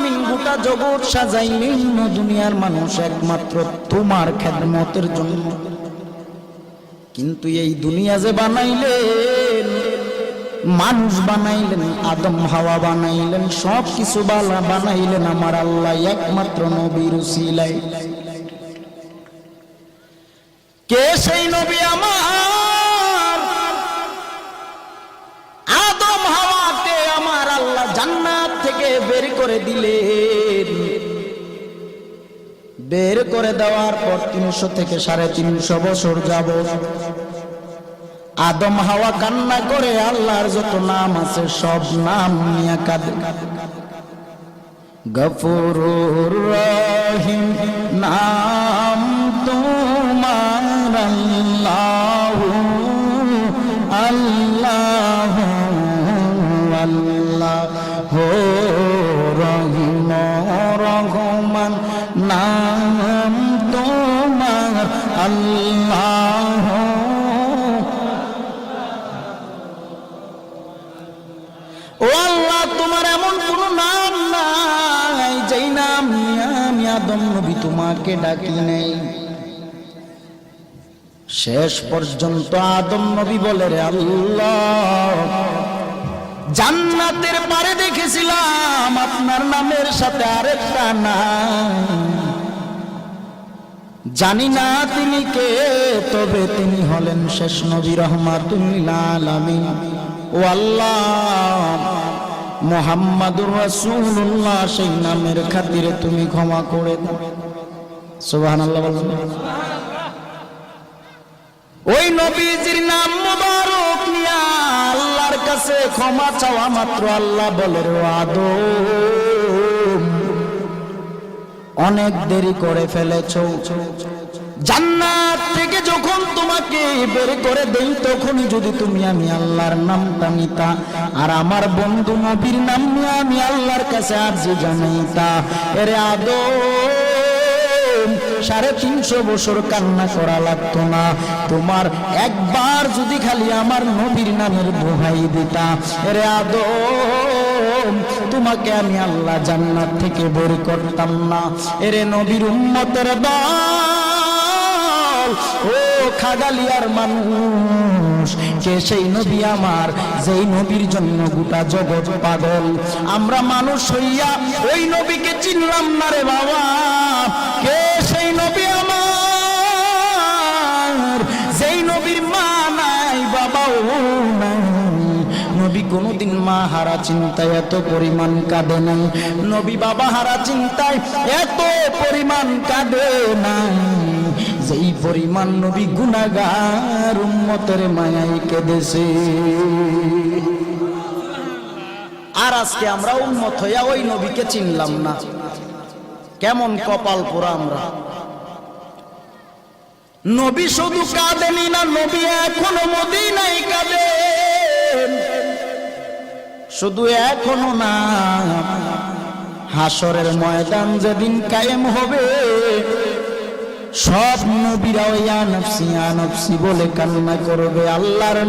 আলামিন গোটা জগৎ সাজাইলেন দুনিয়ার মানুষ একমাত্র তোমার খেদমতের জন্য। কিন্তু এই দুনিয়া যে বানাইলেন, মানুষ বানাইলেন, আদম হাওয়া বানাইলেন, সব কিছু বানাইলেন আমার আল্লাহ একমাত্র নবীর উসিলায়। কে সেই নবী? আমার আদম হাওয়াকে আমার আল্লাহ জান্নাত থেকে বের করে দিলেন। বের করে দেওয়ার পর 300 থেকে 350 বছর যাব আদম হাওয়া কান্না করে আল্লাহর যত নাম আছে সব নাম নিয়ে কাঁদে। গফুরুর রহিম নাম তোমার আল্লাহ আল্লাহ আল্লাহ রহিম রহমান নাম তোমার আল্লাহ। ও আল্লাহ, তোমার এমন কোন নাম নাই যেই নাম আমি আদম নবী তোমাকে ডাকি নেই। শেষ পর্যন্ত আদম নবী বলে, রে আল্লাহ, জান্নাতের পারে দেখেছিলাম আপনার নামের সাথে আরেকটা নাম, জানি না তিনি কে, তবে তিনি হলেন শেষ নবী রাহমাতুল লিল আলামিন। ও আল্লাহ, মুহাম্মাদুর রাসূলুল্লাহ সেই নামের খাতিরে তুমি ক্ষমা করে দাও। সুবহানাল্লাহ বলুন। ওই নবীজির নাম মুবারক নিয়া আল্লাহর কাছে ক্ষমা চাওয়া মাত্র আল্লাহ বলে, রে আদম, অনেক দেরি করে ফেলেছো। জান্নাত থেকে যখন তোমাকে বের করে দেই তখনই যদি তুমি আমি আল্লাহর নামটা নিতা আর আমার বন্ধু নবীর নাম নিয়ে আমি আল্লাহর কাছে আরজি জানাইতা, এরে আদম 350 বছর কান্না করা লাগতো না। তোমার একবার যদি খালি আমার নবীর নামের দোহাই দিতা, এরে আদম, তোমাকে আমি আল্লাহ জান্নাত থেকে বের করতাম না। এরে নবীর উম্মতের দল, ও খাগালিয়ার মানুষ, কে সেই নবী আমার যেই নবীর জন্য গোটা জগৎ পাগল? আমরা মানুষ হইয়া ওই নবীকে চিনলাম না রে বাবা। কে সেই নবী আমার যেই নবীর মা নাই, বাবাও নাই? নবী কোনদিন মা হারা চিন্তায় এত পরিমাণ কাঁদে নাই, নবী বাবা হারা চিন্তায় এত পরিমাণ কাঁদে নাই যেই পরিমাণ নবী গুনাহগার উম্মতের মায়ায় কেঁদেছে। আর আজকে আমরা উম্মত হইয়া ওই নবীকে চিনলাম না, কেমন কপাল পোড়া আমরা। নবী শুধু কাঁদেনি না, নবী এখনো মদিনায় কাঁদেন। শুধু এখনো না, হাসরের ময়দান যেদিন কায়েম হবে সব নবীরা ইয়া নফসি বলে কান্না করবে। আল্লাহর